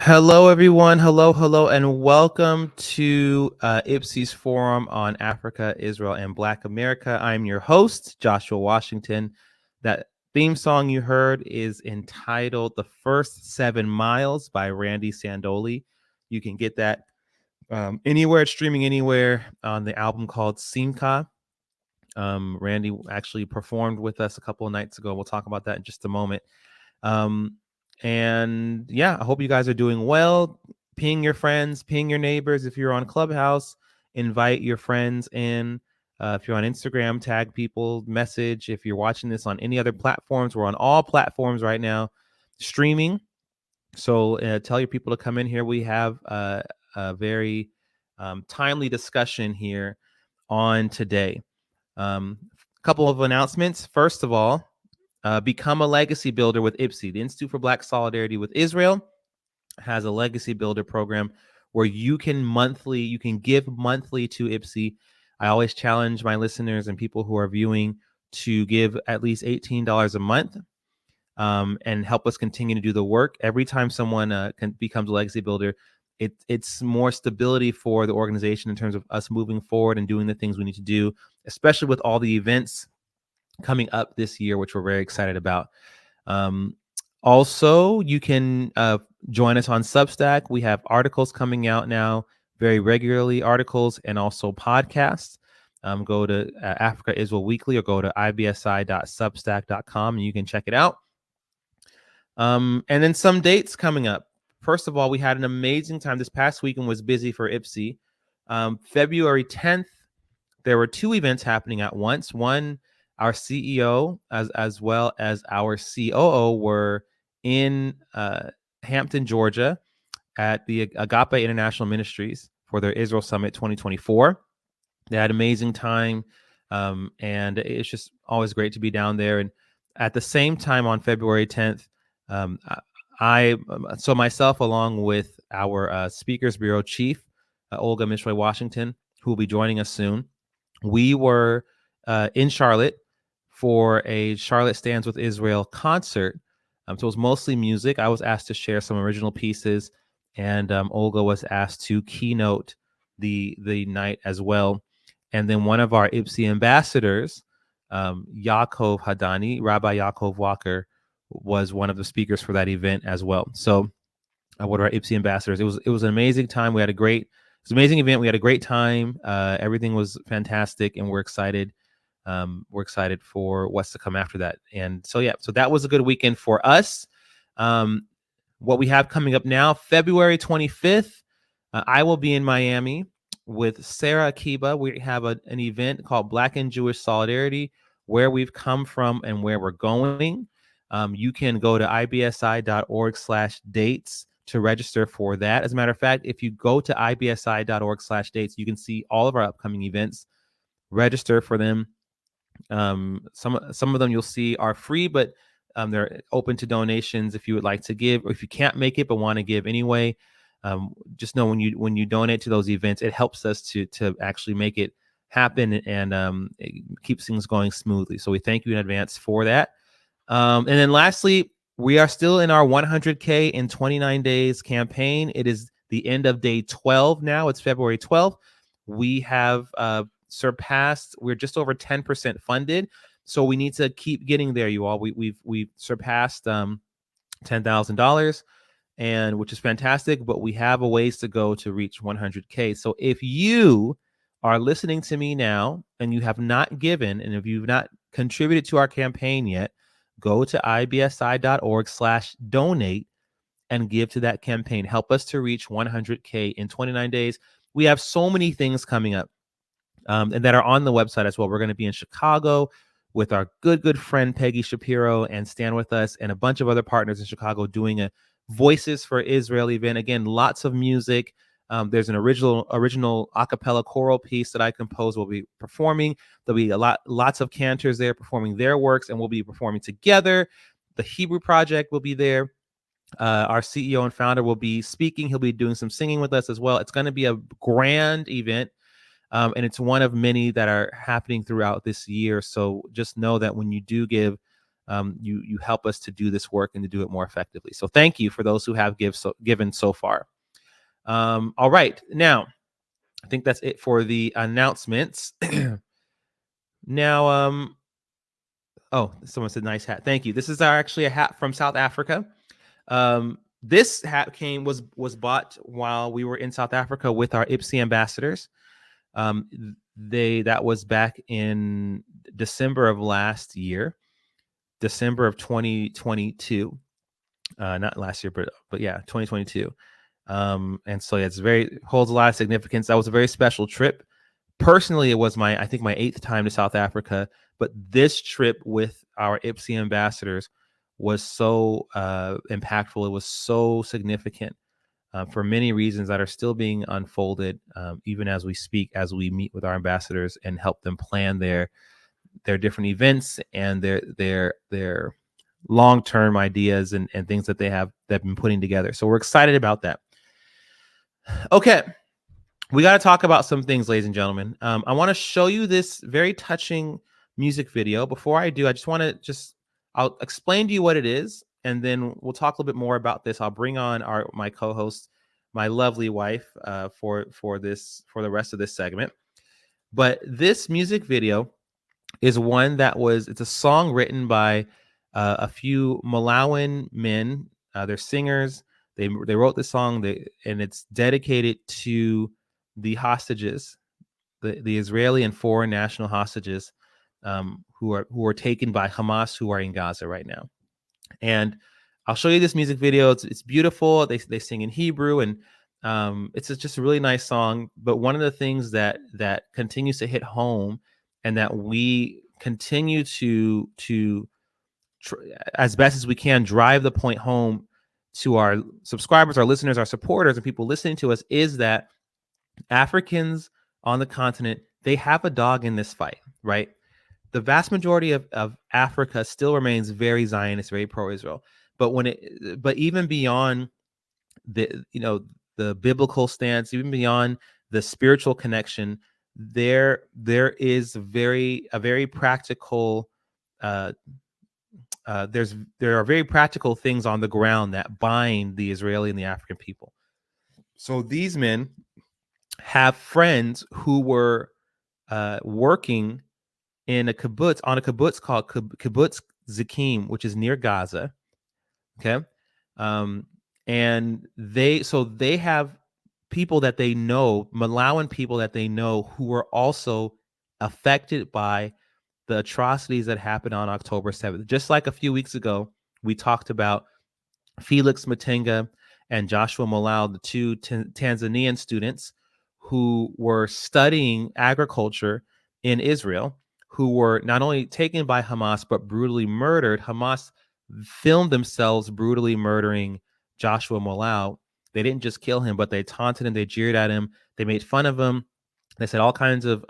Hello, everyone. Hello, and welcome to IPSI's Forum on Africa, Israel, and Black America. I'm your host, Joshua Washington. That theme song you heard is entitled The First 7 Miles by Randy Sandoli. You can get that anywhere, it's streaming anywhere on the album called Simca. Randy actually performed with us a couple of nights ago. We'll talk about that in just a moment. And yeah, I hope you guys are doing well. Ping your friends, ping your neighbors. If you're on Clubhouse, invite your friends in. If you're on Instagram, tag people, message. If you're watching this on any other platforms, we're on all platforms right now, streaming. So tell your people to come in here. We have a very timely discussion here on today. A couple of announcements. First of all, become a legacy builder with IPSI. The Institute for Black Solidarity with Israel has a legacy builder program where you can give monthly to IPSI. I always challenge my listeners and people who are viewing to give at least $18 a month and help us continue to do the work. Every time someone becomes a legacy builder, it's more stability for the organization in terms of us moving forward and doing the things we need to do, especially with all the events coming up this year, which we're very excited about. Also, you can join us on Substack. We have articles coming out now very regularly, articles and also podcasts. Go to Africa Israel Weekly or go to ibsi.substack.com and you can check it out. And then some dates coming up. First of all, we had an amazing time. This past weekend was busy for IPSI. February 10th, there were two events happening at once. One, our CEO as well as our COO were in Hampton, Georgia at the Agape International Ministries for their Israel Summit 2024. They had an amazing time, and it's just always great to be down there. And at the same time on February 10th, so myself along with our Speakers Bureau Chief, Olga Meshoe Washington, who will be joining us soon, we were in Charlotte for a Charlotte Stands with Israel concert. So it was mostly music. I was asked to share some original pieces, and Olga was asked to keynote the night as well. And then one of our IPSI ambassadors, Yaakov Hadani, Rabbi Yaakov Walker, was one of the speakers for that event as well. So one of our IPSI ambassadors. It was an amazing time. It was an amazing event. We had a great time. Everything was fantastic, and we're excited. We're excited for what's to come after that. And so that was a good weekend for us. What we have coming up now, February 25th, I will be in Miami with Sarah Akiba. We have an event called Black and Jewish Solidarity, where we've come from and where we're going. You can go to ibsi.org/dates to register for that. As a matter of fact, if you go to ibsi.org/dates, you can see all of our upcoming events. Register for them. Some of them you'll see are free, but they're open to donations if you would like to give, or if you can't make it but want to give anyway. Just know when you donate to those events, it helps us to actually make it happen, and it keeps things going smoothly. So we thank you in advance for that. And then lastly, we are still in our 100K in 29 days campaign. It is the end of day 12 now. It's February 12th. We have surpassed, we're just over 10% funded. So we need to keep getting there, you all. We've surpassed $10,000, and which is fantastic, but we have a ways to go to reach 100K. So if you are listening to me now and you have not given, and if you've not contributed to our campaign yet, go to ibsi.org/donate and give to that campaign. Help us to reach 100K in 29 days. We have so many things coming up and that are on the website as well. We're going to be in Chicago with our good friend Peggy Shapiro and Stand With Us and a bunch of other partners in Chicago doing a Voices for Israel event. Again, lots of music. There's an original a cappella choral piece that I composed. We'll be performing. There'll be lots of cantors there performing their works, and we'll be performing together. The Hebrew Project will be there. Our CEO and founder will be speaking. He'll be doing some singing with us as well. It's going to be a grand event, and it's one of many that are happening throughout this year. So just know that when you do give, you help us to do this work and to do it more effectively. So thank you for those who have given so far. All right, now I think that's it for the announcements. Now, oh, someone said nice hat. Thank you. This is actually a hat from South Africa. This hat was bought while we were in South Africa with our IPSI ambassadors. That was back in December of last year, December of 2022. Not last year, but yeah, 2022. And so holds a lot of significance. That was a very special trip. Personally, it was I think my 8th time to South Africa, but this trip with our IPSI ambassadors was so impactful. It was so significant for many reasons that are still being unfolded, even as we speak, as we meet with our ambassadors and help them plan their different events and their long-term ideas and things that they've been putting together. So we're excited about that. Okay. We got to talk about some things, ladies and gentlemen. I want to show you this very touching music video. Before I do, I just want to I'll explain to you what it is, and then we'll talk a little bit more about this. I'll bring on my co-host, my lovely wife, for the rest of this segment. But this music video is one it's a song written by a few Malawian men. They're singers. They wrote this song, and it's dedicated to the hostages, the Israeli and foreign national hostages, who are taken by Hamas, who are in Gaza right now. And I'll show you this music video. It's beautiful. They sing in Hebrew, and it's just a really nice song. But one of the things that continues to hit home, and that we continue to as best as we can drive the point home to our subscribers, our listeners, our supporters, and people listening to us, is that Africans on the continent, they have a dog in this fight, right? The vast majority of Africa still remains very Zionist, very pro-Israel. But even beyond the biblical stance, even beyond the spiritual connection, there is a very practical there are very practical things on the ground that bind the Israeli and the African people. So these men have friends who were working on a kibbutz called Kibbutz Zakim, which is near Gaza. Okay. And they have people that they know, Malawian people that they know, who were also affected by the atrocities that happened on October 7th. Just like a few weeks ago, we talked about Felix Matenga and Joshua Malal, the two Tanzanian students who were studying agriculture in Israel, who were not only taken by Hamas, but brutally murdered. Hamas filmed themselves brutally murdering Joshua Malal. They didn't just kill him, but they taunted him, they jeered at him, they made fun of him. They said all kinds of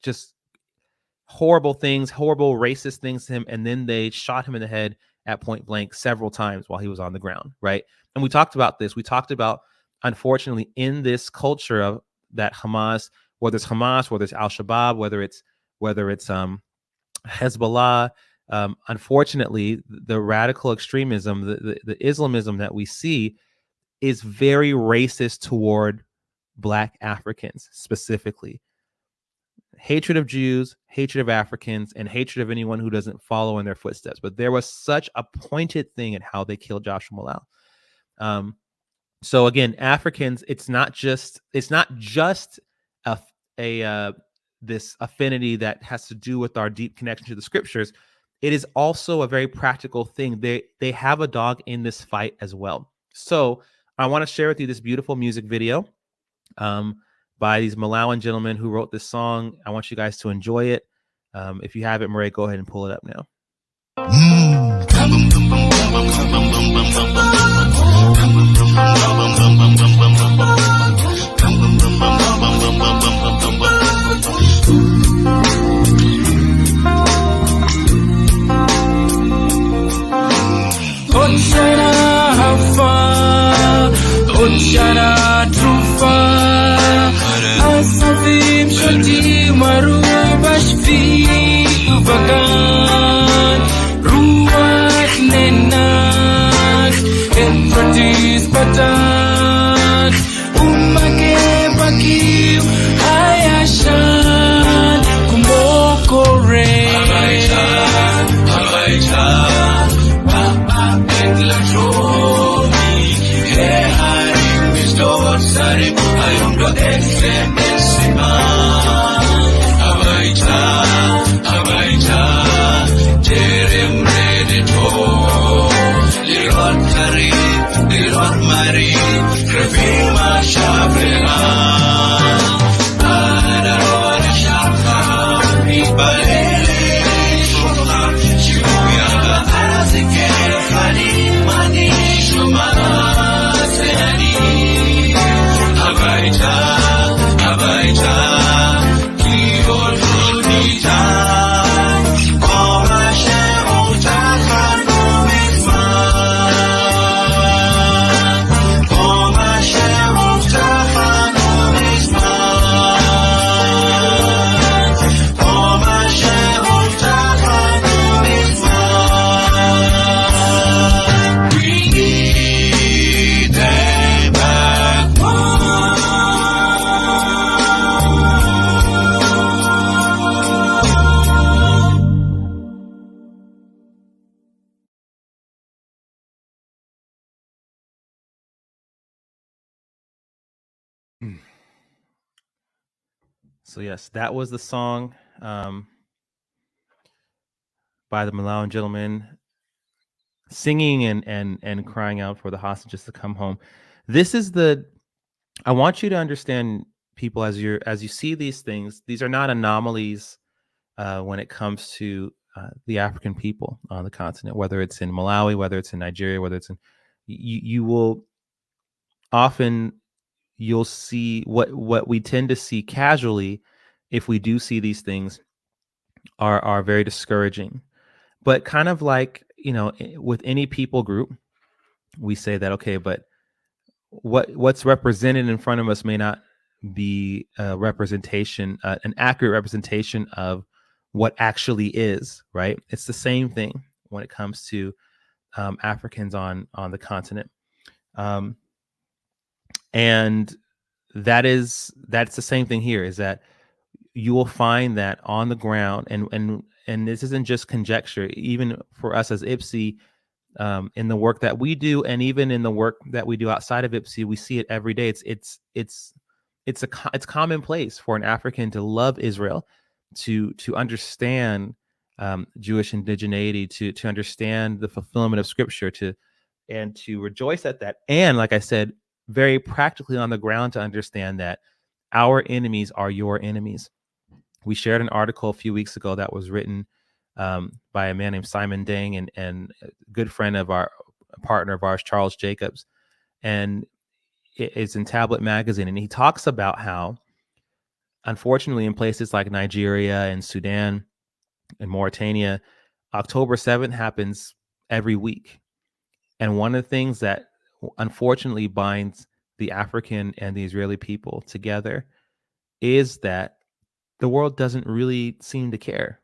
just horrible things, horrible racist things to him, and then they shot him in the head at point blank several times while he was on the ground, right? And we talked about this. We talked about, unfortunately, in this culture of that Hamas, whether it's Al-Shabaab, whether it's Hezbollah, unfortunately, the radical extremism, the Islamism that we see is very racist toward Black Africans specifically. Hatred of Jews, hatred of Africans, and hatred of anyone who doesn't follow in their footsteps. But there was such a pointed thing in how they killed Joshua Malal. So again, Africans, it's not just this affinity that has to do with our deep connection to the scriptures. It is also a very practical thing. They have a dog in this fight as well. So I want to share with you this beautiful music video by these Malawian gentlemen who wrote this song. I want you guys to enjoy it. If you have it, Murray, go ahead and pull it up now. katan umake bakiu hayashan kumokore Abaitan Papa Englatromi He harim misdot sarip ayong do exemesima Abaitan Jerem redito Lirot kari Lirot mari Krevima shabreha Adarona shaka Ibalele Shukha Shibuyaga Azike Khani Mani Shumana Sehani Abaitan Kiyot Rodita Koma Shehu Takanu Mizman Koma Shehu Takanu Mizman Koma Shehu Takanu Mizman We need them back So yes, that was the song by the Malawian gentleman singing and crying out for the hostages to come home. This is the I want you to understand, people, as you see these things, these are not anomalies when it comes to the African people on the continent, whether it's in Malawi, whether it's in Nigeria, whether it's in you will often you'll see what we tend to see casually if we do see these things are very discouraging. But kind of like, with any people group, we say that, okay, but what's represented in front of us may not be a representation, an accurate representation of what actually is, right? It's the same thing when it comes to Africans on the continent, and that's the same thing here. Is that you will find that on the ground, and this isn't just conjecture. Even for us as IPSI, in the work that we do, and even in the work that we do outside of IPSI, we see it every day. It's commonplace for an African to love Israel, to understand Jewish indigeneity, to understand the fulfillment of Scripture, and to rejoice at that. And like I said, very practically on the ground, to understand that our enemies are your enemies. We shared an article a few weeks ago that was written by a man named Simon Dang and a good friend of our partner of ours, Charles Jacobs. And it's in Tablet Magazine. And he talks about how, unfortunately, in places like Nigeria and Sudan and Mauritania, October 7th happens every week. And one of the things that unfortunately binds the African and the Israeli people together is that the world doesn't really seem to care,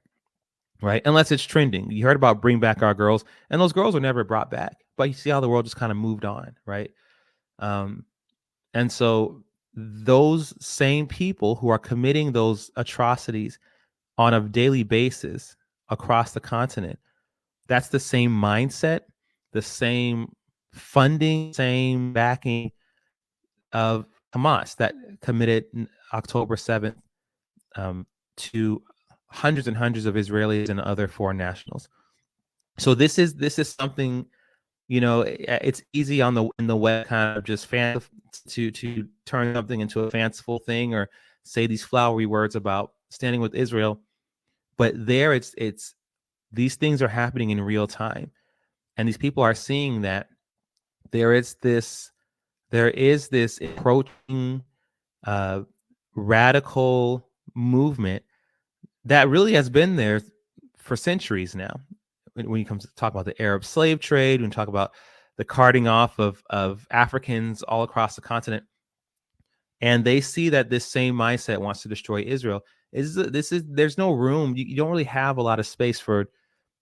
right? Unless it's trending. You heard about Bring Back Our Girls, and those girls were never brought back. But you see how the world just kind of moved on, right? And so those same people who are committing those atrocities on a daily basis across the continent, that's the same mindset, the same funding, same backing of Hamas that committed October 7th to hundreds and hundreds of Israelis and other foreign nationals. So this is something, it's easy in the web kind of just to turn something into a fanciful thing or say these flowery words about standing with Israel. But there it's these things are happening in real time. And these people are seeing that there is this approaching radical movement that really has been there for centuries now. When you come to talk about the Arab slave trade, when you talk about the carting off of Africans all across the continent, and they see that this same mindset wants to destroy Israel. There's no room. You don't really have a lot of space for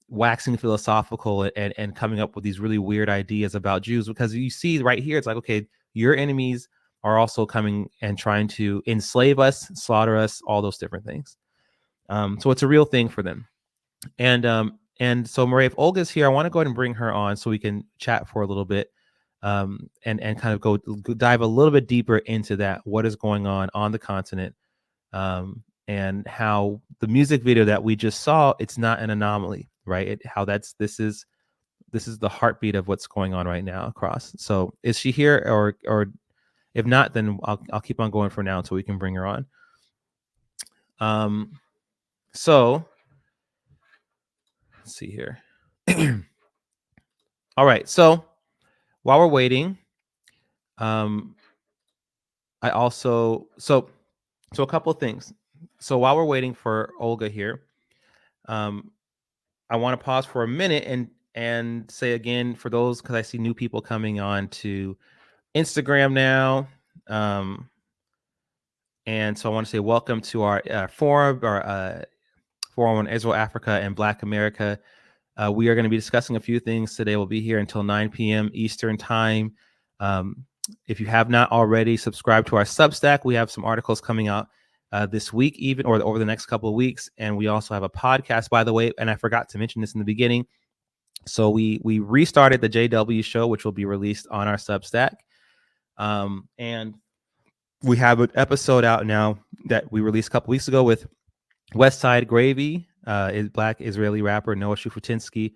waxing philosophical and coming up with these really weird ideas about Jews, because you see right here, it's like, okay, your enemies are also coming and trying to enslave us, slaughter us, all those different things. So it's a real thing for them. And so Maria, if Olga's here, I want to go ahead and bring her on so we can chat for a little bit, and kind of go dive a little bit deeper into that, what is going on the continent, and how the music video that we just saw, it's not an anomaly, right? How this is the heartbeat of what's going on right now across. So is she here, or if not, then I'll keep on going for now until we can bring her on. So let's see here. All right. So while we're waiting, I also so a couple of things. So while we're waiting for Olga here, I want to pause for a minute and say again, for those, because I see new people coming on to Instagram now, and so I want to say welcome to our forum, our forum on Israel, Africa, and Black America. We are going to be discussing a few things today. We'll be here until 9 p.m. Eastern time. If you have not already subscribed to our Substack, we have some articles coming out this week, even, or over the next couple of weeks. And we also have a podcast, by the way. And I forgot to mention this in the beginning. So we restarted the JW show, which will be released on our Substack. And we have an episode out now that we released a couple weeks ago with West Side Gravy, is Black Israeli rapper Noah Shufutinsky.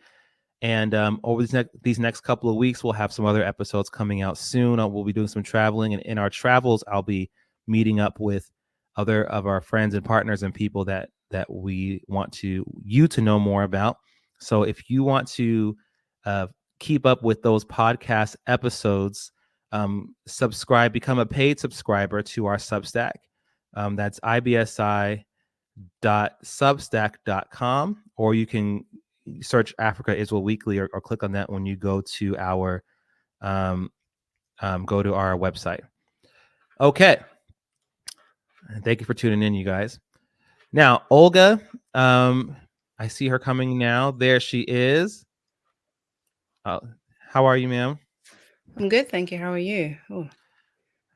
And over these next couple of weeks, we'll have some other episodes coming out soon. We'll be doing some traveling, and in our travels, I'll be meeting up with other of our friends and partners and people that we want you to know more about. So if you want to keep up with those podcast episodes, subscribe, become a paid subscriber to our Substack. That's ibsi.substack.com, or you can search Africa Israel Weekly, or click on that when you go to our website. Okay. Thank you for tuning in, you guys. Now, Olga, I see her coming now. There she is. How are you, ma'am? I'm good, thank you. How are you? Oh,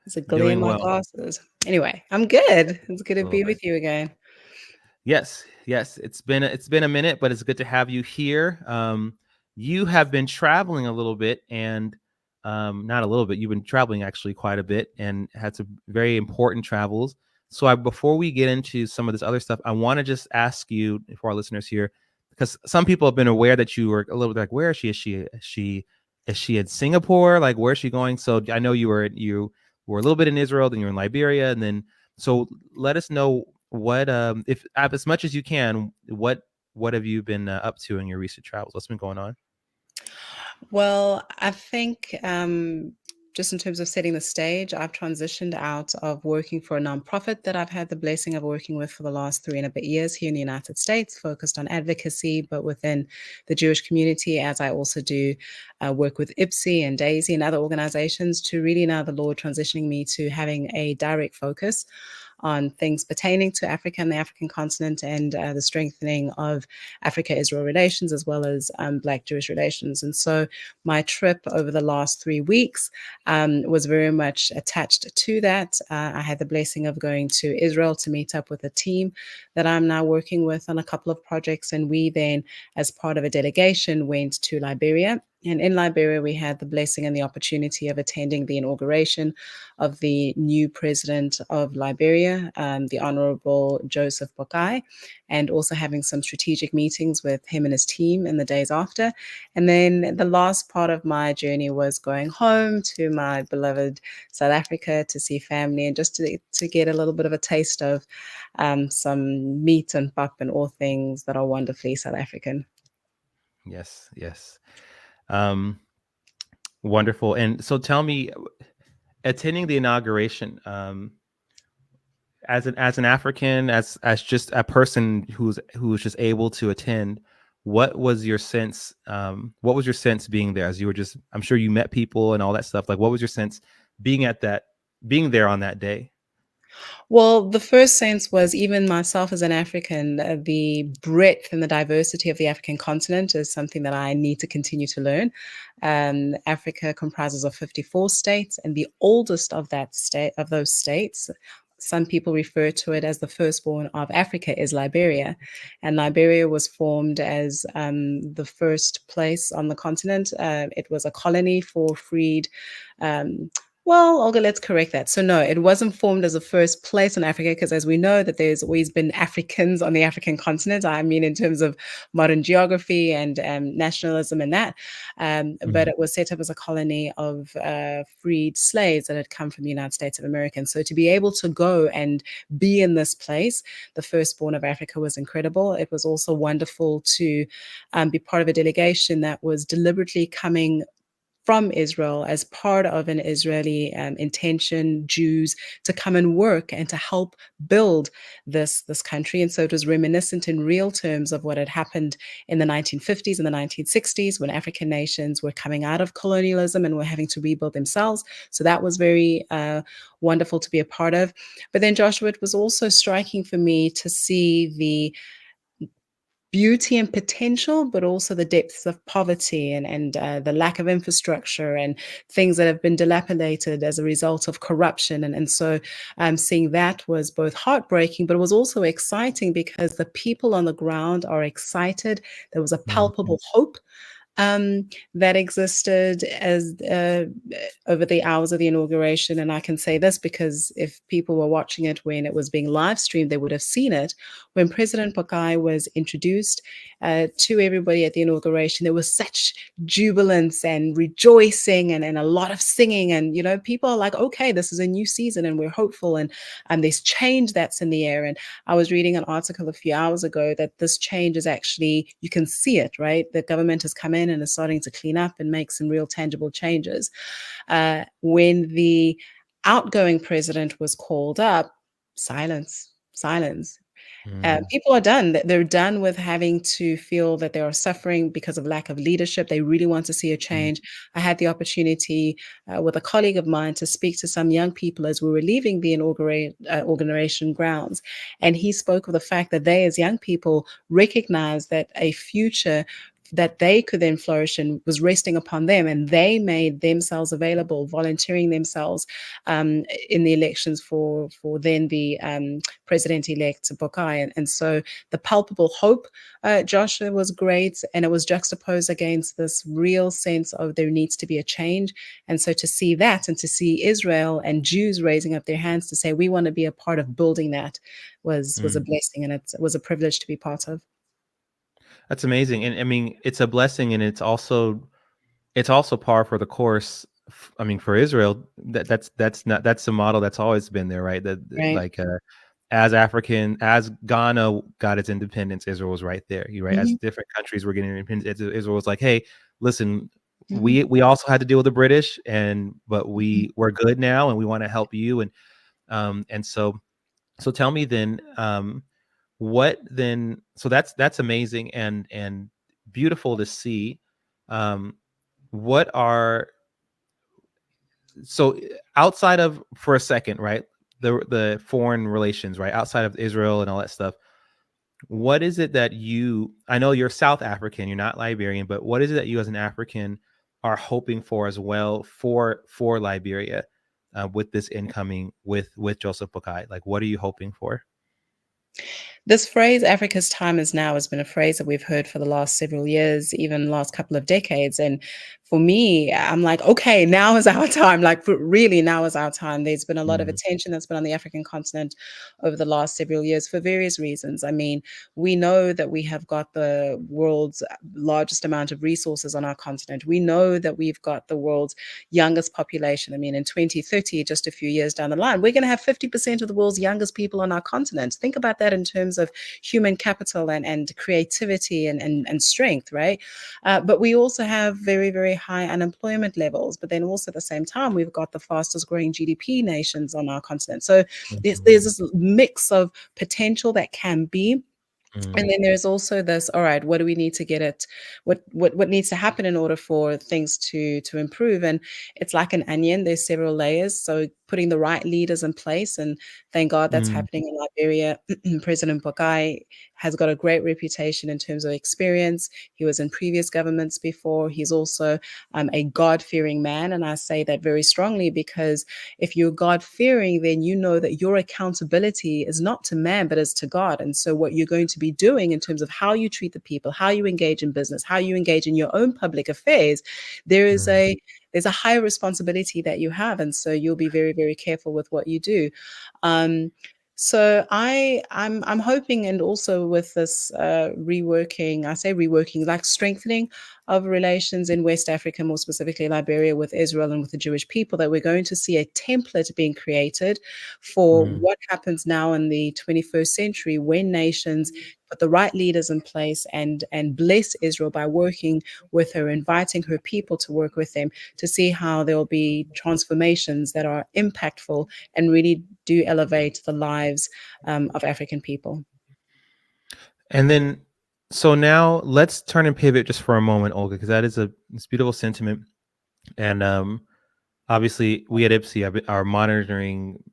there's a glare in Doing my well. glasses. Anyway, I'm good. It's good A to little be bit. with you again. Yes. It's been a minute, but it's good to have you here. You have been traveling a little bit, and not a little bit. You've been traveling actually quite a bit, and had some very important travels. So before we get into some of this other stuff, I want to just ask you, for our listeners here, because some people have been aware that you were a little bit like, where is she? Is she in Singapore? Like, where is she going? So I know you were a little bit in Israel, then you were in Liberia, and then so let us know what, if as much as you can, what have you been up to in your recent travels? What's been going on? Well, I think just in terms of setting the stage, I've transitioned out of working for a nonprofit that I've had the blessing of working with for the last 3 and a bit years here in the United States, focused on advocacy, but within the Jewish community, as I also do work with IPSI and DAISY and other organizations, to really now the Lord transitioning me to having a direct focus on things pertaining to Africa and the African continent, and the strengthening of Africa-Israel relations, as well as Black-Jewish relations. And so my trip over the last 3 weeks was very much attached to that. I had the blessing of going to Israel to meet up with a team that I'm now working with on a couple of projects. And we then, as part of a delegation, went to Liberia. And in Liberia, we had the blessing and the opportunity of attending the inauguration of the new president of Liberia, the Honorable Joseph Boakai, and also having some strategic meetings with him and his team in the days after. And then the last part of my journey was going home to my beloved South Africa to see family, and just to get a little bit of a taste of some meat and pap and all things that are wonderfully South African. Yes. Wonderful. And so tell me, attending the inauguration, as an African, as just a person who was just able to attend, what was your sense? What was your sense being there? As you were just, I'm sure you met people and all that stuff. Like, what was your sense being there on that day? Well, the first sense was even myself as an African, the breadth and the diversity of the African continent is something that I need to continue to learn. Africa comprises of 54 states, and the oldest of that state of those states, some people refer to it as the firstborn of Africa, is Liberia, and Liberia was formed as the first place on the continent. It was a colony for freed. Um, well, Olga, let's correct that. So no, it wasn't formed as a first place in Africa because, as we know, that there's always been Africans on the African continent. I mean, in terms of modern geography and nationalism and that. But Mhm. it was set up as a colony of freed slaves that had come from the United States of America. And so to be able to go and be in this place, the firstborn of Africa, was incredible. It was also wonderful to be part of a delegation that was deliberately coming from Israel as part of an Israeli intention, Jews to come and work and to help build this country. And so it was reminiscent in real terms of what had happened in the 1950s and the 1960s when African nations were coming out of colonialism and were having to rebuild themselves. So that was very wonderful to be a part of. But then, Joshua, it was also striking for me to see the beauty and potential, but also the depths of poverty and the lack of infrastructure and things that have been dilapidated as a result of corruption. And so seeing that was both heartbreaking, but it was also exciting because the people on the ground are excited. There was a Mhm. palpable hope that existed as over the hours of the inauguration. And I can say this because if people were watching it when it was being live streamed, they would have seen it. When President Bokai was introduced to everybody at the inauguration, there was such jubilance and rejoicing and a lot of singing. And, you know, people are like, okay, this is a new season and we're hopeful. And there's change that's in the air. And I was reading an article a few hours ago that this change is actually, you can see it, right? The government has come in and is starting to clean up and make some real tangible changes. When the outgoing president was called up, silence, silence. Mm. People are done. They're done with having to feel that they are suffering because of lack of leadership. They really want to see a Mm. change. I had the opportunity with a colleague of mine to speak to some young people as we were leaving the inauguration grounds. And he spoke of the fact that they, as young people, recognize that a future that they could then flourish in was resting upon them, and they made themselves available, volunteering themselves in the elections for then the president-elect Bokai. And so the palpable hope, Joshua, was great, and it was juxtaposed against this real sense of there needs to be a change. And so to see that and to see Israel and Jews raising up their hands to say we want to be a part of building that was a Mm. blessing, and it was a privilege to be part of. That's amazing, and I mean, it's a blessing, and it's also par for the course. I mean, for Israel, that's not that's a model that's always been there, right? Right. Like as Ghana got its independence, Israel was right there. You right as Hmm. different countries were getting independence, Israel was like, hey, listen, Hmm. we also had to deal with the British, but Hmm. we're good now, and we want to help you, and so tell me then, what then? So that's amazing and beautiful to see. Um, what are so outside of for a second, right? The foreign relations, right? Outside of Israel and all that stuff. What is it that I know you're South African, you're not Liberian, but what is it that you as an African are hoping for as well for Liberia with this incoming with Joseph Bokai? Like, what are you hoping for? This phrase, Africa's time is now, has been a phrase that we've heard for the last several years, even last couple of decades. And for me, I'm like, okay, now is our time. Like, really, now is our time. There's been a lot of Mm. attention that's been on the African continent over the last several years for various reasons. I mean, we know that we have got the world's largest amount of resources on our continent. We know that we've got the world's youngest population. I mean, in 2030, just a few years down the line, we're going to have 50% of the world's youngest people on our continent. Think about that in terms of human capital and creativity and strength, right? But we also have very, very high unemployment levels. But then also at the same time, we've got the fastest growing GDP nations on our continent. So there's Mhm. this mix of potential that can be, and Mm. then there's also this, all right, what do we need to get it? What needs to happen in order for things to improve? And it's like an onion, there's several layers. So putting the right leaders in place. And thank God that's Mm, happening in Liberia. President Bokai has got a great reputation in terms of experience. He was in previous governments before. He's also a God-fearing man. And I say that very strongly because if you're God-fearing, then you know that your accountability is not to man, but is to God. And so what you're going to be doing in terms of how you treat the people, how you engage in business, how you engage in your own public affairs, there is mm. there's a higher responsibility that you have. And so you'll be very, very careful with what you do. Um, so I'm hoping, and also with this reworking, I say reworking, like strengthening of relations in West Africa, more specifically Liberia, with Israel and with the Jewish people, that we're going to see a template being created for Mm. what happens now in the 21st century when nations put the right leaders in place and bless Israel by working with her, inviting her people to work with them, to see how there will be transformations that are impactful and really do elevate the lives of African people. And then, so now let's turn and pivot just for a moment, Olga, because that is it's beautiful sentiment. And obviously, we at IPSI are monitoring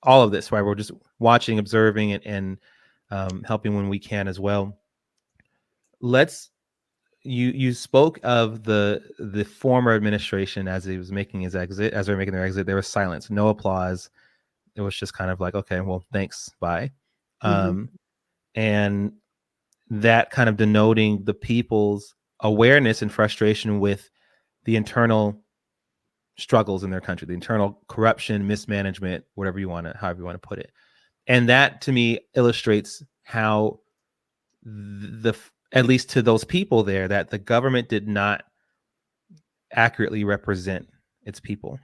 all of this, right? We're just watching, observing, and helping when we can as well. Let's you spoke of the former administration as he was making his exit, as they're making their exit. There was silence, no applause. It was just kind of like, okay, well, thanks, bye. Hmm. And that kind of denoting the people's awareness and frustration with the internal struggles in their country, the internal corruption, mismanagement, whatever you want to, however you want to put it. And that to me illustrates how at least to those people there, that the government did not accurately represent its people.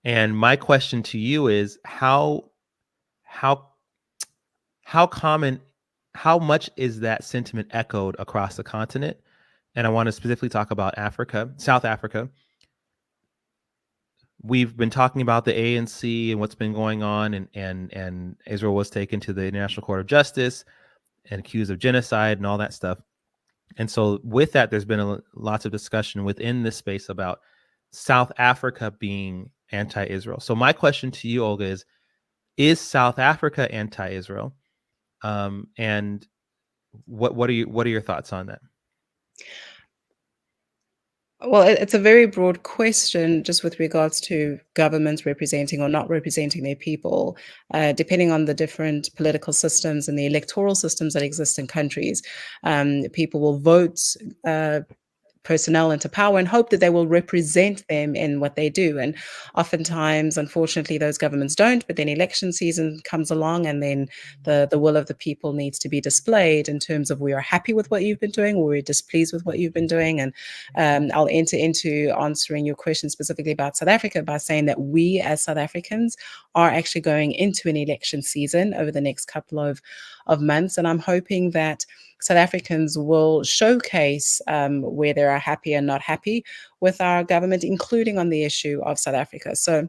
And my question to you is how how common, how much is that sentiment echoed across the continent? And I want to specifically talk about Africa, South Africa. We've been talking about the ANC and what's been going on, and Israel was taken to the International Court of Justice and accused of genocide and all that stuff. And so with that, there's been lots of discussion within this space about South Africa being anti-Israel. So my question to you, Olga, is South Africa anti-Israel? And what are your thoughts on that? Well, it's a very broad question just with regards to governments representing or not representing their people, depending on the different political systems and the electoral systems that exist in countries. People will vote personnel into power and hope that they will represent them in what they do. And oftentimes, unfortunately, those governments don't. But then election season comes along, and then the will of the people needs to be displayed in terms of we are happy with what you've been doing, or we're displeased with what you've been doing. And I'll enter into answering your question specifically about South Africa by saying that we as South Africans are actually going into an election season over the next couple of months. And I'm hoping that South Africans will showcase where they are happy and not happy with our government, including on the issue of South Africa. So,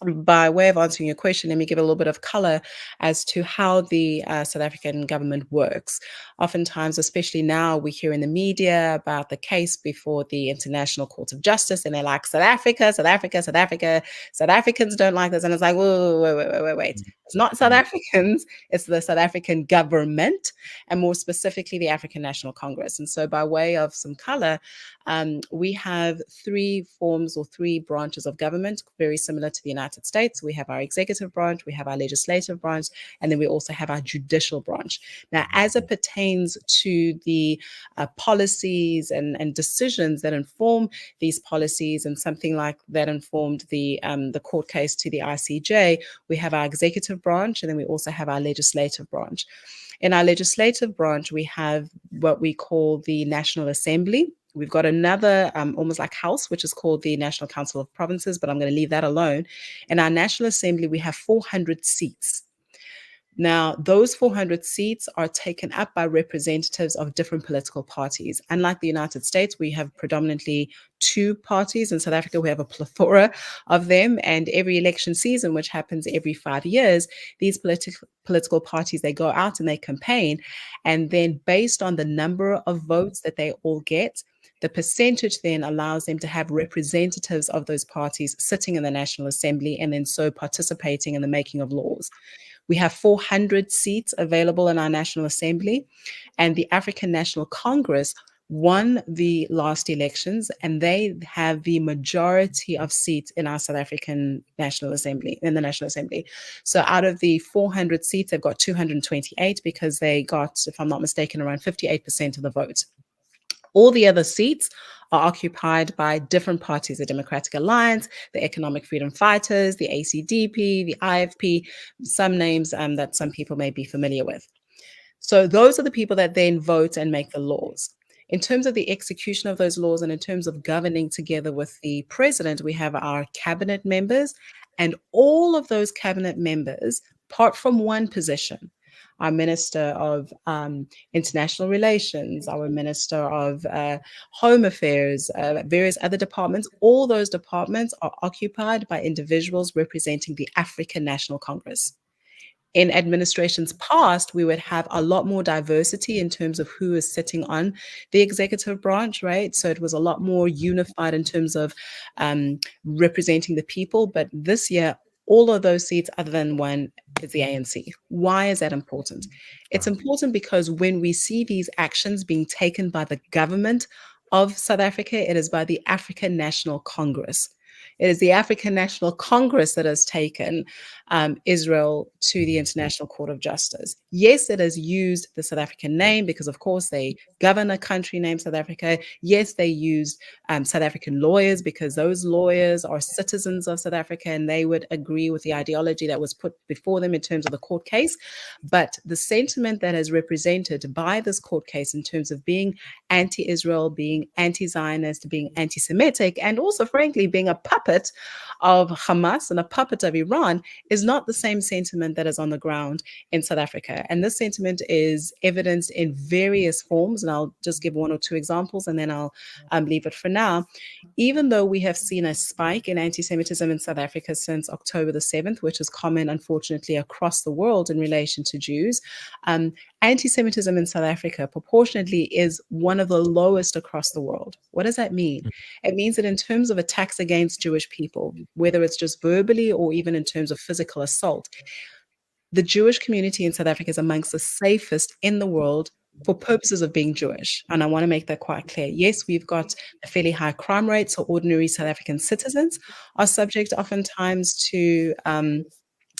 by way of answering your question, let me give a little bit of color as to how the South African government works. Oftentimes, especially now, we hear in the media about the case before the International Court of Justice, and they're like, South Africa, South Africa, South Africa. South Africans don't like this. And it's like, whoa, wait, wait, wait, wait, wait. It's not South Africans, it's the South African government, and more specifically, the African National Congress. And so, by way of some color, we have three forms or three branches of government, very similar to the United States. We have our executive branch, we have our legislative branch, and then we also have our judicial branch. Now, as it pertains to the policies and decisions that inform these policies, and something like that informed the court case to the ICJ, we have our executive branch, and then we also have our legislative branch. In our legislative branch, we have what we call the National Assembly. We've got another almost like house, which is called the National Council of Provinces, but I'm going to leave that alone. In our National Assembly, we have 400 seats. Now, those 400 seats are taken up by representatives of different political parties. Unlike the United States, we have predominantly two parties. In South Africa, we have a plethora of them. And every election season, which happens every 5 years, these political parties, they go out and they campaign. And then based on the number of votes that they all get, The percentage then allows them to have representatives of those parties sitting in the National Assembly and then so participating in the making of laws. We have 400 seats available in our National Assembly, and the African National Congress won the last elections, and they have the majority of seats in our South African National Assembly, in the National Assembly. So out of the 400 seats, they've got 228 because they got, if I'm not mistaken, around 58% of the vote. All the other seats are occupied by different parties: the Democratic Alliance, the Economic Freedom Fighters, the ACDP, the IFP, some names that some people may be familiar with. So those are the people that then vote and make the laws. In terms of the execution of those laws and in terms of governing together with the president, we have our cabinet members, and all of those cabinet members, apart from one position, our Minister of International Relations, our Minister of Home Affairs, various other departments, all those departments are occupied by individuals representing the African National Congress. In administrations past, we would have a lot more diversity in terms of who is sitting on the executive branch, right? So it was a lot more unified in terms of representing the people. But this year, all of those seats, other than one, is the ANC. Why is that important? It's important because when we see these actions being taken by the government of South Africa, it is by the African National Congress. It is the African National Congress that has taken Israel to the International Court of Justice. Yes, it has used the South African name because, of course, they govern a country named South Africa. Yes, they used South African lawyers because those lawyers are citizens of South Africa and they would agree with the ideology that was put before them in terms of the court case. But the sentiment that is represented by this court case in terms of being anti-Israel, being anti-Zionist, being anti-Semitic, and also, frankly, being a puppet of Hamas and a puppet of Iran is not the same sentiment that is on the ground in South Africa. And this sentiment is evidenced in various forms. And I'll just give one or two examples and then I'll leave it for now. Even though we have seen a spike in anti-Semitism in South Africa since October the 7th, which is common, unfortunately, across the world in relation to Jews, anti-Semitism in South Africa proportionately is one of the lowest across the world. What does that mean? It means that in terms of attacks against Jewish people, whether it's just verbally or even in terms of physical assault, the Jewish community in South Africa is amongst the safest in the world for purposes of being Jewish. And I want to make that quite clear. Yes, we've got a fairly high crime rate, so ordinary South African citizens are subject oftentimes to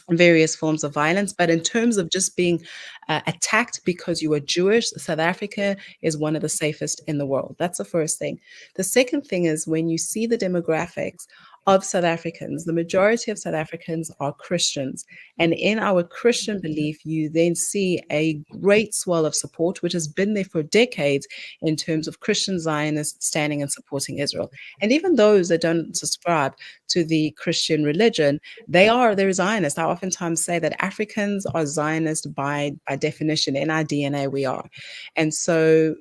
various forms of violence. But in terms of just being attacked because you are Jewish, South Africa is one of the safest in the world. That's the first thing. The second thing is when you see the demographics of South Africans, the majority of South Africans are Christians. And in our Christian belief, you then see a great swell of support, which has been there for decades in terms of Christian Zionists standing and supporting Israel. And even those that don't subscribe to the Christian religion, they're Zionists. I oftentimes say that Africans are Zionist by definition. In our DNA, we are. And so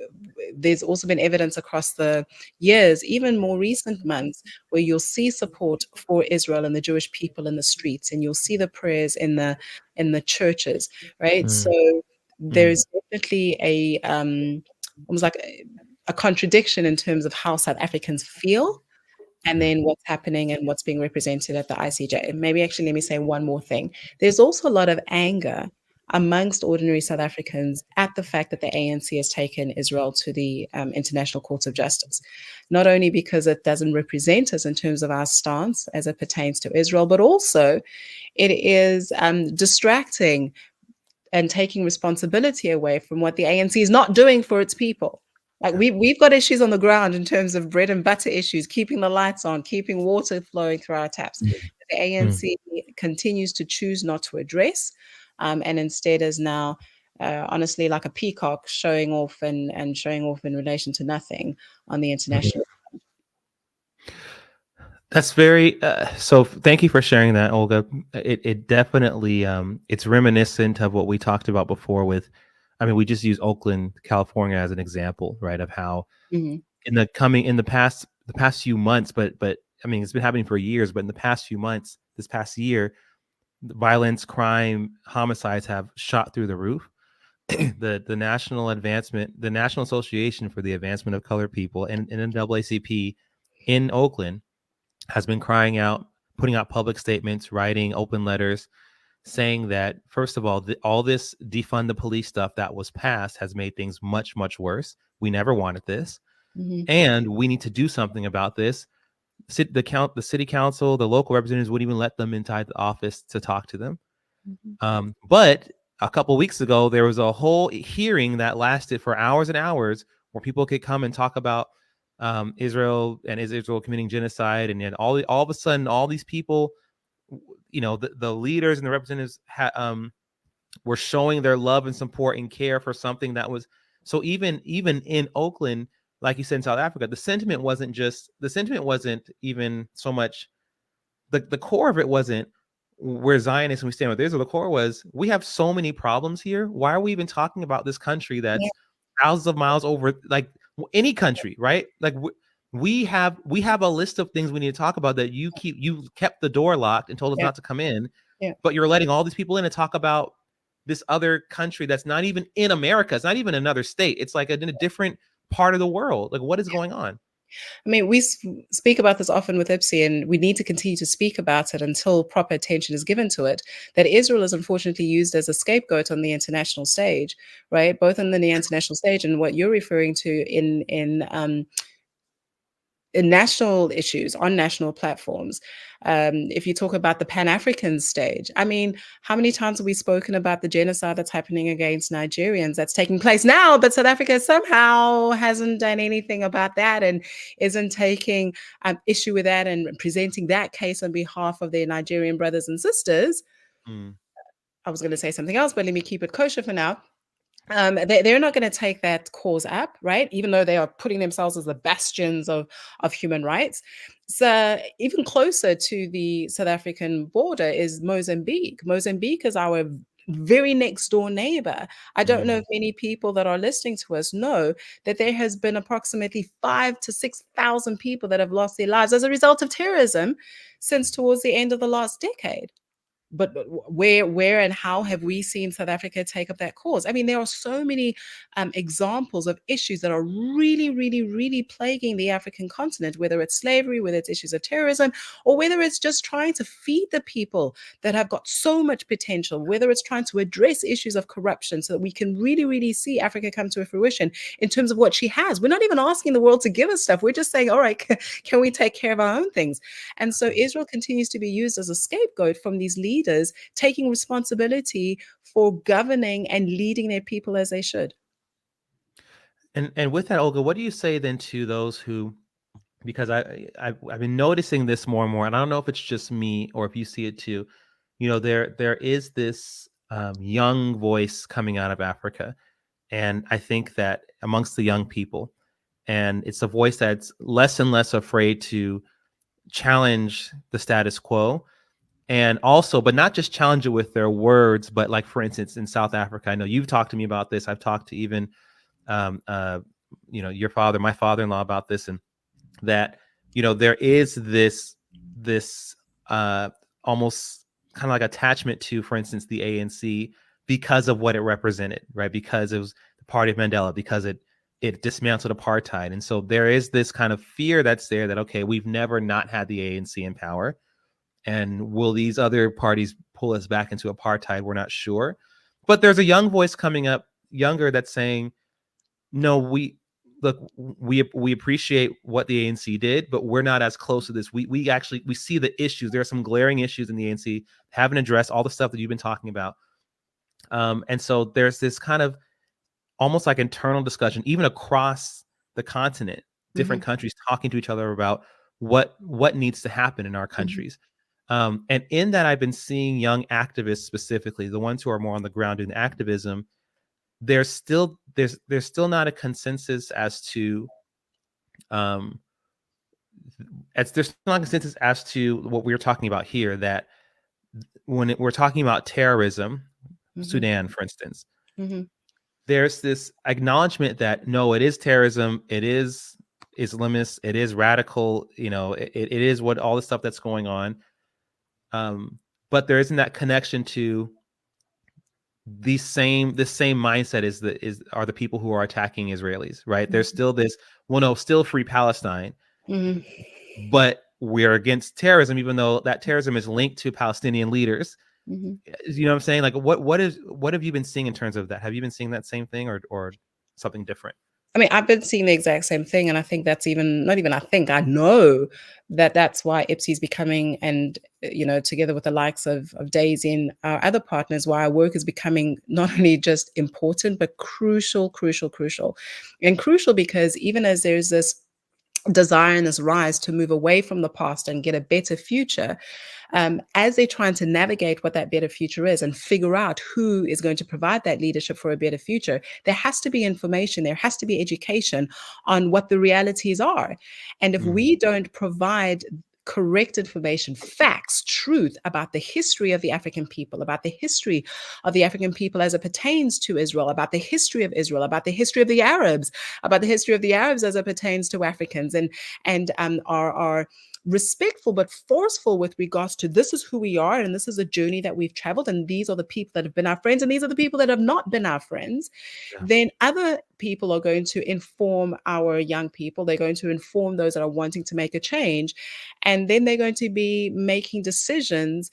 there's also been evidence across the years, even more recent months, where you'll see support for Israel and the Jewish people in the streets, and you'll see the prayers in the churches, right? So there's definitely a almost like a contradiction in terms of how South Africans feel and then what's happening and what's being represented at the ICJ. Maybe actually, let me say one more thing. There's also a lot of anger amongst ordinary South Africans at the fact that the ANC has taken Israel to the International Court of Justice, not only because it doesn't represent us in terms of our stance as it pertains to Israel, but also it is distracting and taking responsibility away from what the ANC is not doing for its people. Like we've got issues on the ground in terms of bread and butter issues, keeping the lights on, keeping water flowing through our taps. The ANC continues to choose not to address, and instead is now honestly like a peacock showing off and showing off in relation to nothing on the international. That's very so thank you for sharing that, Olga. It definitely it's reminiscent of what we talked about before with, I mean, we just use Oakland, California as an example, right? Of how Mhm. in the past few months, but I mean, it's been happening for years, but in the past few months, this past year, violence, crime, homicides have shot through the roof. the the National Association for the Advancement of Colored People, and NAACP in Oakland has been crying out, putting out public statements, writing open letters, saying that first of all, all this defund the police stuff that was passed has made things much, much worse. We never wanted this, Mhm. and we need to do something about this. The city council, the local representatives wouldn't even let them inside the office to talk to them. Mhm. But a couple weeks ago, there was a whole hearing that lasted for hours and hours, where people could come and talk about Israel, and is Israel committing genocide, and then all of a sudden, all these people, the leaders and the representatives were showing their love and support and care for something that was so. Even in Oakland, like you said, in South Africa, the sentiment wasn't even so much, the core of it wasn't we're Zionists and we stand with Israel. The core was, we have so many problems here. Why are we even talking about this country Yeah. that's thousands of miles over, like any country, right? Like we have a list of things we need to talk about that you kept the door locked and told us Yeah. not to come in, Yeah. but you're letting all these people in to talk about this other country that's not even in America. It's not even another state. It's like in a different part of the world. Like, what is going on? I mean, we speak about this often with IPSI, and we need to continue to speak about it until proper attention is given to it. That Israel is unfortunately used as a scapegoat on the international stage, right? Both on the international stage and what you're referring to in national issues on national platforms. If you talk about the Pan African stage, I mean, how many times have we spoken about the genocide that's happening against Nigerians that's taking place now, but South Africa somehow hasn't done anything about that and isn't taking issue with that and presenting that case on behalf of their Nigerian brothers and sisters? Mm, I was going to say something else, but let me keep it kosher for now. They're not going to take that cause up, right? Even though they are putting themselves as the bastions of human rights. So even closer to the South African border is Mozambique. Mozambique is our very next door neighbor. I don't know mm, if many people that are listening to us know that there has been approximately 5 to 6,000 people that have lost their lives as a result of terrorism since towards the end of the last decade. But where and how have we seen South Africa take up that cause? I mean, there are so many examples of issues that are really, really, really plaguing the African continent, whether it's slavery, whether it's issues of terrorism, or whether it's just trying to feed the people that have got so much potential, whether it's trying to address issues of corruption so that we can really, really see Africa come to a fruition in terms of what she has. We're not even asking the world to give us stuff. We're just saying, all right, can we take care of our own things? And so Israel continues to be used as a scapegoat from these leaders taking responsibility for governing and leading their people as they should. and with that, Olga, what do you say then to those who, because I've been noticing this more and more, and I don't know if it's just me or if you see it too. There is this young voice coming out of Africa, and I think that amongst the young people, and it's a voice that's less and less afraid to challenge the status quo, and also, but not just challenge it with their words, but like, for instance, in South Africa, I know you've talked to me about this. I've talked to even um, uh, your father, my father-in-law, about this, and that there is this almost kind of like attachment to, for instance, the ANC, because of what it represented, right? Because it was the party of Mandela, because it dismantled apartheid, and so there is this kind of fear that's there that, okay, we've never not had the ANC in power, and will these other parties pull us back into apartheid? We're not sure. But there's a young voice coming up, younger, that's saying, no, we appreciate what the ANC did, but we're not as close to this. We actually we see the issues. There are some glaring issues in the ANC, haven't addressed all the stuff that you've been talking about. And so there's this kind of almost like internal discussion, even across the continent, Mm-hmm, different countries talking to each other about what needs to happen in our mm-hmm, countries. And in that, I've been seeing young activists, specifically the ones who are more on the ground doing activism. There's still not a consensus as to um there's not a consensus as to what we're talking about here, that we're talking about terrorism, mm-hmm, Sudan, for instance, mm-hmm, there's this acknowledgement that no, it is terrorism, it is Islamist, it is radical, it is what all the stuff that's going on. But there isn't that connection to this same mindset are the people who are attacking Israelis, right? There's still this, well, no, still free Palestine, Mhm. but we're against terrorism, even though that terrorism is linked to Palestinian leaders. Mhm. You know what I'm saying? Like, what have you been seeing in terms of that? Have you been seeing that same thing, or something different? I mean, I've been seeing the exact same thing, and I think that's even not even I think, I know that that's why IPSI is becoming, and together with the likes of Daisy and our other partners, why our work is becoming not only just important but crucial, crucial, crucial, and crucial because even as there's this desire and this rise to move away from the past and get a better future, as they're trying to navigate what that better future is and figure out who is going to provide that leadership for a better future, there has to be information, there has to be education on what the realities are. And if Mm, we don't provide correct information, facts, truth about the history of the African people, about the history of the African people as it pertains to Israel, about the history of Israel, about the history of the Arabs, about the history of the Arabs as it pertains to Africans, and are respectful but forceful with regards to this is who we are and this is a journey that we've traveled and these are the people that have been our friends and these are the people that have not been our friends, yeah. then other people are going to inform our young people. They're going to inform those that are wanting to make a change. And then they're going to be making decisions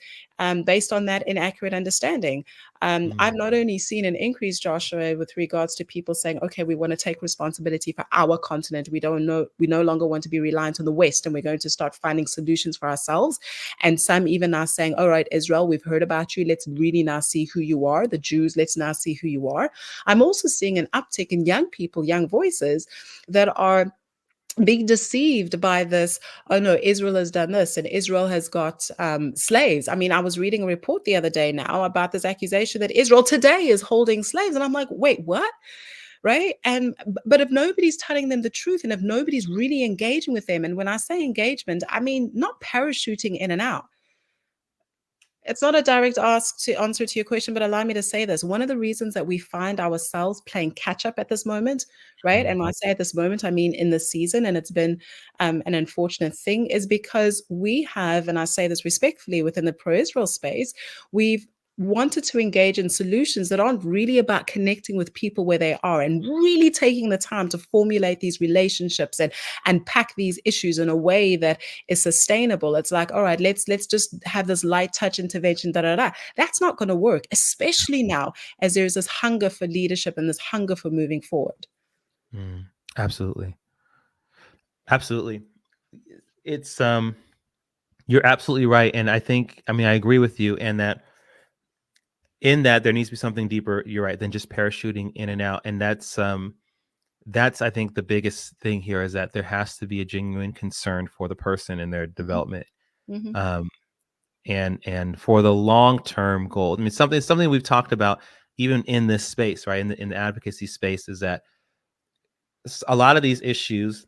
based on that inaccurate understanding. I've Mm, not only seen an increase, Joshua, with regards to people saying, okay, we want to take responsibility for our continent. We no longer want to be reliant on the West and we're going to start finding solutions for ourselves. And some even are saying, all right, Israel, we've heard about you. Let's really now see who you are. The Jews, let's now see who you are. I'm also seeing an uptick in young people, young voices that are being deceived by this. Oh no, Israel has done this and Israel has got slaves. I mean, I was reading a report the other day now about this accusation that Israel today is holding slaves, and I'm like, wait, what? Right? And but if nobody's telling them the truth and if nobody's really engaging with them, and when I say engagement, I mean not parachuting in and out. It's not a direct ask to answer to your question, but allow me to say this. One of the reasons that we find ourselves playing catch up at this moment, right? mm, And when I say at this moment, I mean in this season, and it's been an unfortunate thing, is because we have, and I say this respectfully within the pro Israel space, we've wanted to engage in solutions that aren't really about connecting with people where they are and really taking the time to formulate these relationships and unpack these issues in a way that is sustainable. It's like, all right, let's just have this light touch intervention, da da da. That's not going to work, especially now as there's this hunger for leadership and this hunger for moving forward. mm. Absolutely, absolutely. It's you're absolutely right, and I think, I mean, I agree with you, and that in that there needs to be something deeper. You're right, than just parachuting in and out, and that's I think the biggest thing here is that there has to be a genuine concern for the person and their development, Mm-hmm. um, and for the long term goal. I mean, something we've talked about even in this space, right? In the advocacy space, is that a lot of these issues,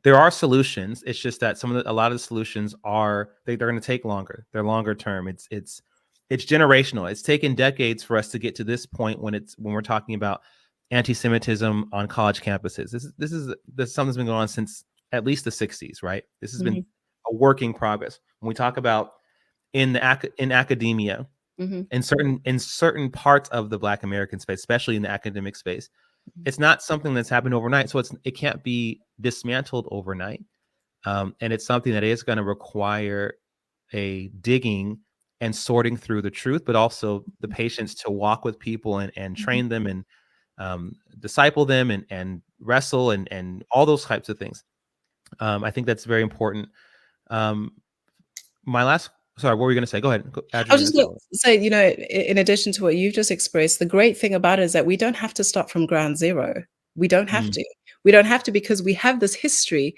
there are solutions. It's just that a lot of the solutions are they're going to take longer. They're longer term. It's generational. It's taken decades for us to get to this point when we're talking about anti-Semitism on college campuses. This is something that's been going on since at least the 60s, right? This has been Mm-hmm. a working progress. When we talk about in academia, Mm-hmm. in certain parts of the Black American space, especially in the academic space, it's not something that's happened overnight. So it can't be dismantled overnight. And it's something that is going to require a digging and sorting through the truth, but also the patience to walk with people and Mm-hmm. train them and disciple them and wrestle and all those types of things. I think that's very important. Um, my last, sorry, what were you going to say? Go ahead. Add I your was just answer. going to say, in addition to what you've just expressed, the great thing about it is that we don't have to start from ground zero. We don't have Mm, to. We don't have to because we have this history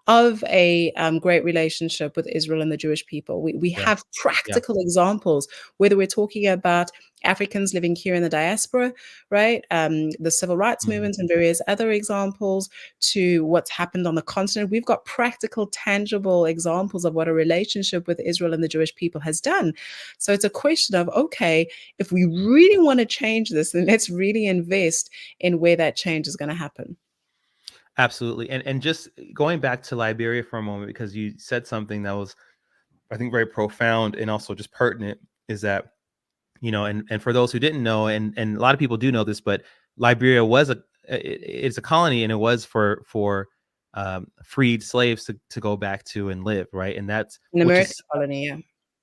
of a great relationship with Israel and the Jewish people. We yeah. have Yeah. practical examples, whether we're talking about Africans living here in the diaspora, right? The civil rights Mm, movement and various other examples to what's happened on the continent. We've got practical, tangible examples of what a relationship with Israel and the Jewish people has done. So it's a question of, okay, if we really want to change this, then let's really invest in where that change is going to happen. absolutely. And just going back to Liberia for a moment, because you said something that was, I think, very profound and also just pertinent, is that and for those who didn't know, and a lot of people do know this, but Liberia was it's a colony, and it was for freed slaves to go back to and live, right? And that's An which American is colony, yeah.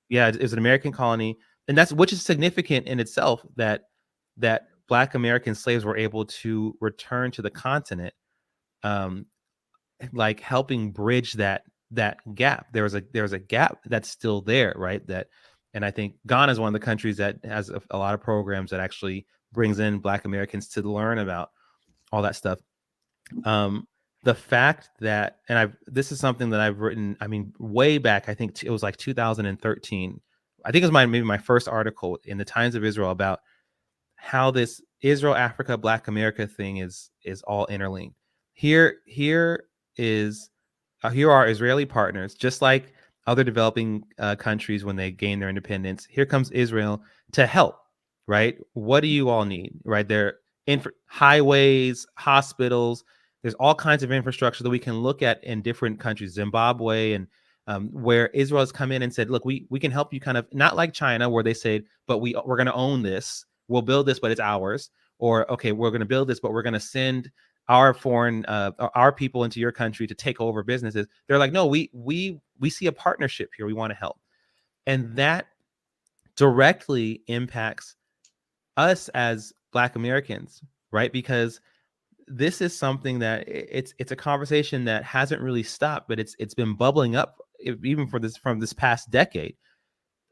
yeah, it's an American colony, and that's which is significant in itself that Black American slaves were able to return to the continent, um, like helping bridge that gap. There's a gap that's still there, right? And I think Ghana is one of the countries that has a lot of programs that actually brings in Black Americans to learn about all that stuff. Um, the fact that, and this is something that I've written, I mean, way back, I think it was like 2013. I think it was maybe my first article in the Times of Israel about how this Israel, Africa, Black America thing is all interlinked. Here is here are Israeli partners, just like other developing countries when they gain their independence. Here comes Israel to help, right? What do you all need, right? There highways, hospitals. There's all kinds of infrastructure that we can look at in different countries, Zimbabwe, and where Israel has come in and said, look, we can help you, kind of not like China, where they said, but we're going to own this. We'll build this, but it's ours. Or, okay, we're going to build this, but we're going to send our our people into your country to take over businesses. They're like, no, we see a partnership here. We want to help. And that directly impacts us as Black Americans, right? Because this is something that it's a conversation that hasn't really stopped, but it's been bubbling up even from this past decade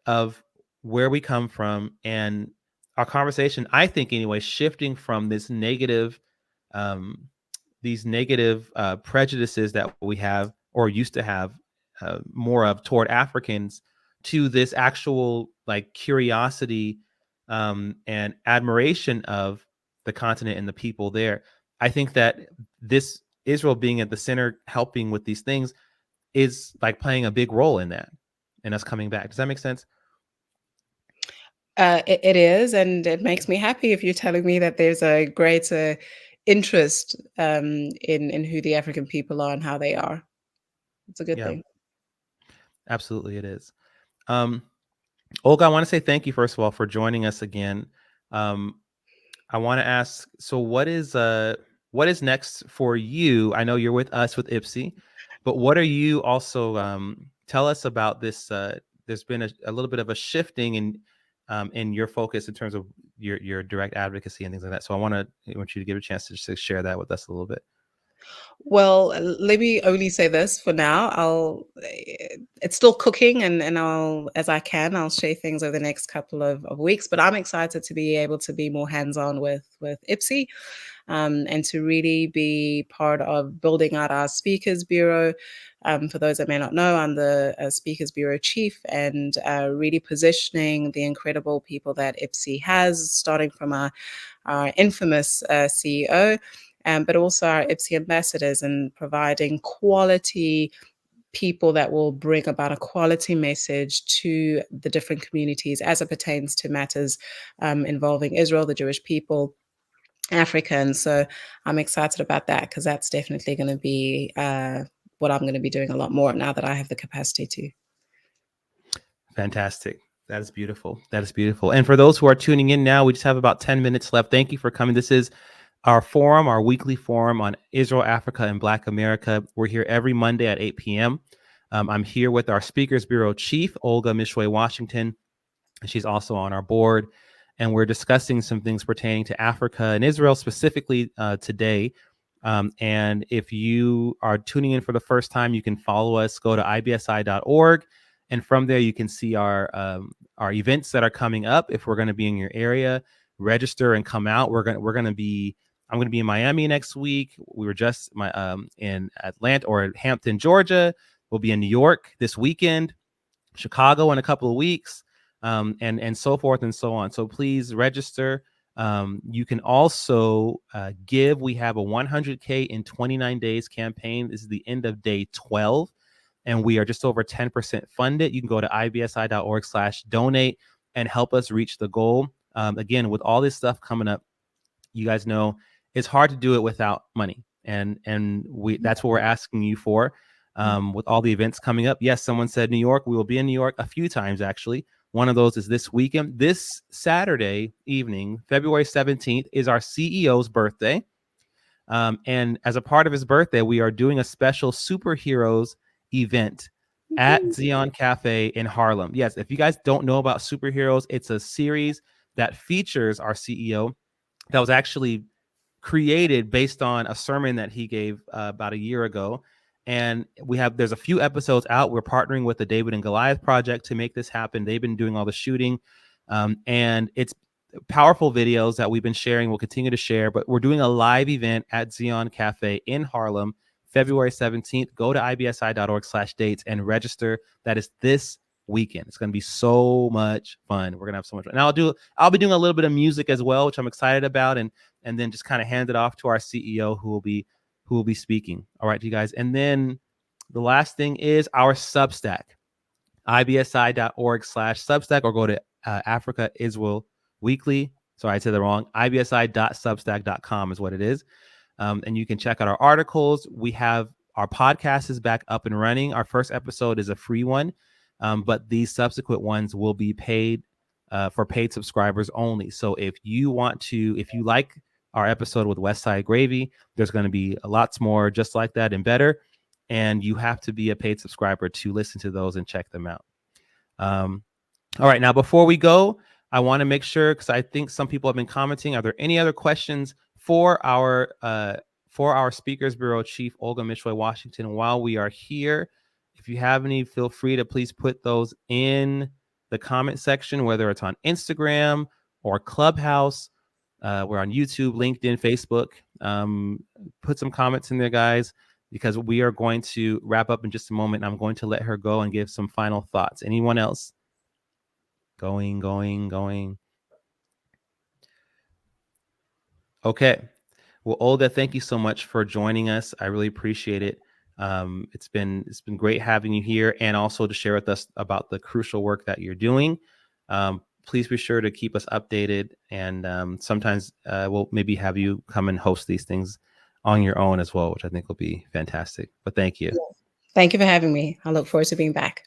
of where we come from, and our conversation, I think anyway, shifting from um, these negative prejudices that we have or used to have more of toward Africans, to this actual like curiosity and admiration of the continent and the people there. I think that this Israel being at the center, helping with these things, is like playing a big role in that, and us coming back. Does that make sense? It is, and it makes me happy if you're telling me that there's a greater interest in who the African people are and how they are. It's a good Yeah, thing. absolutely, it is. Um, Olga, I want to say thank you first of all for joining us again. Um, I want to ask, so what is next for you? I know you're with us with IPSI, but what are you also tell us about this? There's been a little bit of a shifting in your focus in terms of your direct advocacy and things like that. So I want you to give a chance to just share that with us a little bit. Well, let me only say this for now. It's still cooking, and I'll, as I can, I'll share things over the next couple of weeks. But I'm excited to be able to be more hands-on with IPSI, and to really be part of building out our Speakers Bureau. For those that may not know, I'm the Speakers Bureau Chief, and really positioning the incredible people that IPSI has, starting from our infamous CEO, but also our IPSI ambassadors, and providing quality people that will bring about a quality message to the different communities as it pertains to matters involving Israel, the Jewish people, Africa. And so I'm excited about that, because that's definitely going to be what I'm going to be doing a lot more now that I have the capacity to. Fantastic. That is beautiful. That is beautiful. And for those who are tuning in now, we just have about 10 minutes left. Thank you for coming. This is our forum, our weekly forum on Israel, Africa, and Black America. We're here every Monday at 8 p.m. I'm here with our Speakers Bureau Chief, Olga Meshoe Washington. She's also on our board. And we're discussing some things pertaining to Africa and Israel specifically today. And if you are tuning in for the first time, you can follow us. Go to ibsi.org. And from there, you can see our events that are coming up. If we're going to be in your area, register and come out. I'm going to be in Miami next week. We were just in Atlanta or Hampton, Georgia. We'll be in New York this weekend, Chicago in a couple of weeks, and so forth and so on. So please register. You can also give. We have a 100K in 29 days campaign. This is the end of day 12. And we are just over 10% funded. You can go to ibsi.org/donate and help us reach the goal. Again, with all this stuff coming up, you guys know it's hard to do it without money. And that's what we're asking you for with all the events coming up. Yes, someone said New York. We will be in New York a few times, actually. One of those is this weekend. This Saturday evening, February 17th, is our CEO's birthday. And as a part of his birthday, we are doing a special superheroes event at Xeon Cafe in Harlem. Yes, if you guys don't know about superheroes, it's a series that features our CEO that was actually created based on a sermon that he gave about a year ago. And there's a few episodes out. We're partnering with the David and Goliath Project to make this happen. They've been doing all the shooting, and it's powerful videos that we've been sharing. We'll continue to share, but we're doing a live event at Xeon Cafe in Harlem, February 17th. Go to ibsi.org/dates and register. That is this weekend. It's going to be so much fun. We're going to have so much fun. And I'll be doing a little bit of music as well, which I'm excited about, and then just kind of hand it off to our CEO who will be speaking. All right, you guys. And then the last thing is our Substack, ibsi.org/Substack, or go to Africa Israel Weekly. Sorry, I said that wrong. ibsi.substack.com is what it is. And you can check out our articles. We have our podcast is back up and running. Our first episode is a free one, but these subsequent ones will be paid for paid subscribers only. So if you like our episode with Westside Gravy, there's going to be lots more just like that and better. And you have to be a paid subscriber to listen to those and check them out. All right. Now, before we go, I want to make sure, because I think some people have been commenting. Are there any other questions for our Speakers Bureau Chief, Olga Meshoe Washington, while we are here? If you have any, feel free to please put those in the comment section, whether it's on Instagram or Clubhouse. We're on YouTube, LinkedIn, Facebook. Put some comments in there, guys, because we are going to wrap up in just a moment. I'm going to let her go and give some final thoughts. Anyone else? Going. Okay. Well, Olga, thank you so much for joining us. I really appreciate it. It's been great having you here, and also to share with us about the crucial work that you're doing. Please be sure to keep us updated, and sometimes we'll maybe have you come and host these things on your own as well, which I think will be fantastic. But thank you. Thank you for having me. I look forward to being back.